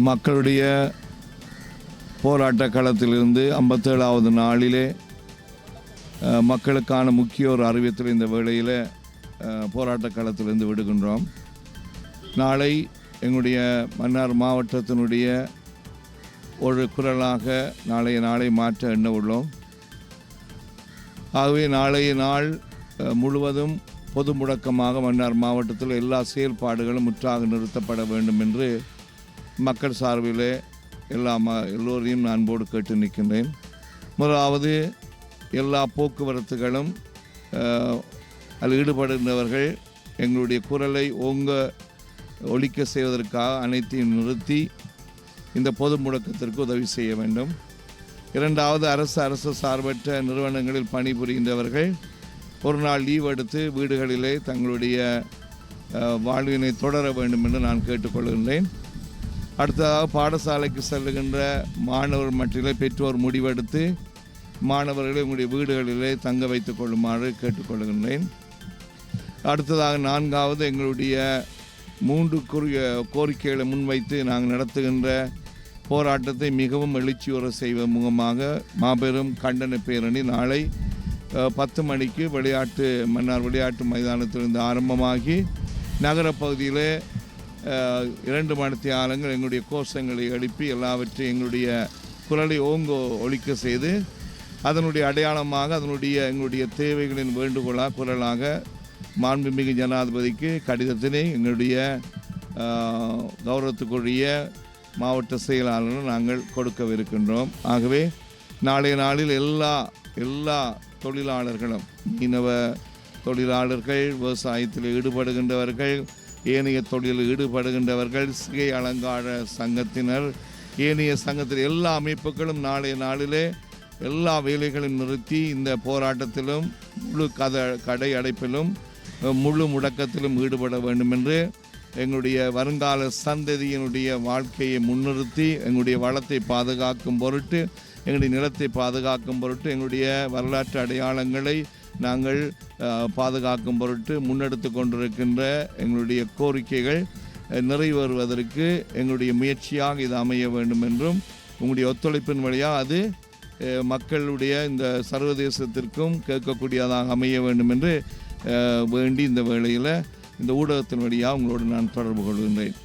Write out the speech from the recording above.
மக்களுடைய போராட்ட களத்திலிருந்து 57வது நாளிலே மக்களுக்கான முக்கிய ஒரு அறிவித்தல் இந்த வேளையில் போராட்ட களத்திலிருந்து விடுகின்றோம். நாளை எங்களுடைய மன்னார் மாவட்டத்தினுடைய ஒரு குரலாக நாளை மாற்ற எண்ண உள்ளோம். ஆகவே நாளைய நாள் முழுவதும் பொது முடக்கமாக மன்னார் மாவட்டத்தில் எல்லா செயல்பாடுகளும் முற்றாக நிறுத்தப்பட வேண்டும் என்று மக்கள் சார்பிலே எல்லோரையும் நான் அன்போடு கேட்டு நிற்கின்றேன். முதலாவது, எல்லா போக்குவரத்துகளும் அதில் ஈடுபடுகின்றவர்கள் எங்களுடைய குரலை ஒலிக்க செய்வதற்காக அனைத்தையும் நிறுத்தி இந்த பொது முடக்கத்திற்கு உதவி செய்ய வேண்டும். இரண்டாவது, அரசு சார்பற்ற நிறுவனங்களில் பணிபுரிகின்றவர்கள் ஒரு நாள் லீவ் எடுத்து வீடுகளிலே தங்களுடைய வாழ்வினை தொடர வேண்டும் என்று நான் கேட்டுக்கொள்கின்றேன். அடுத்ததாக, பாடசாலைக்கு செல்லுகின்ற மாணவர் மட்டிலே பெற்றோர் முடிவெடுத்து மாணவர்களை உங்களுடைய வீடுகளிலே தங்க வைத்துக் கொள்ளுமாறு கேட்டுக்கொள்கின்றேன். அடுத்ததாக, நான்காவது, எங்களுடைய 3 கோரிக்கைகளை முன்வைத்து நாங்கள் நடத்துகின்ற போராட்டத்தை மிகவும் எழுச்சியுற செய்வதன் மூலமாக மாபெரும் கண்டன பேரணி நாளை 10 மணிக்கு மன்னார் விளையாட்டு மைதானத்திலிருந்து ஆரம்பமாகி நகரப்பகுதியில் 2 மணித்தியாலங்கள் எங்களுடைய கோஷங்களை எழுப்பி எல்லாவற்றையும் எங்களுடைய குரலை ஒலிக்க செய்து அதனுடைய அடையாளமாக எங்களுடைய தேவைகளின் குரலாக மாண்புமிகு ஜனாதிபதிக்கு கடிதத்தினை எங்களுடைய கௌரவத்துக்குரிய மாவட்ட செயலாளர்கள் நாங்கள் கொடுக்கவிருக்கின்றோம். ஆகவே நாளைய நாளில் எல்லா தொழிலாளர்களும், மீனவ தொழிலாளர்கள், விவசாயத்தில் ஈடுபடுகின்றவர்கள், ஏனைய தொழிலில் ஈடுபடுகின்றவர்கள், சிகை அலங்கார சங்கத்தினர், ஏனைய சங்கத்தில் எல்லா அமைப்புகளும் நாளைய நாளிலே எல்லா வேலைகளையும் நிறுத்தி இந்த போராட்டத்திலும் முழு கடை அடைப்பிலும் முழு முடக்கத்திலும் ஈடுபட வேண்டும் என்று எங்களுடைய வருங்கால சந்ததியினுடைய வாழ்க்கையை முன்னிறுத்தி எங்களுடைய வளத்தை பாதுகாக்கும் பொருட்டு, எங்களுடைய நிலத்தை பாதுகாக்கும் பொருட்டு, எங்களுடைய வரலாற்று அடையாளங்களை நாங்கள் பாதுகாக்கும் பொருட்டு முன்னெடுத்து கொண்டிருக்கின்ற எங்களுடைய கோரிக்கைகள் நிறைவேறுவதற்கு எங்களுடைய முயற்சியாக இது அமைய வேண்டும் என்றும் உங்களுடைய ஒத்துழைப்பின் வழியாக அது மக்களுடைய இந்த சர்வதேசத்திற்கும் கேட்கக்கூடியதாக அமைய வேண்டும் என்று வேண்டி இந்த வேளையில் இந்த ஊடகத்தின் வழியாக உங்களோடு நான் தொடர்பு கொள்கின்றேன்.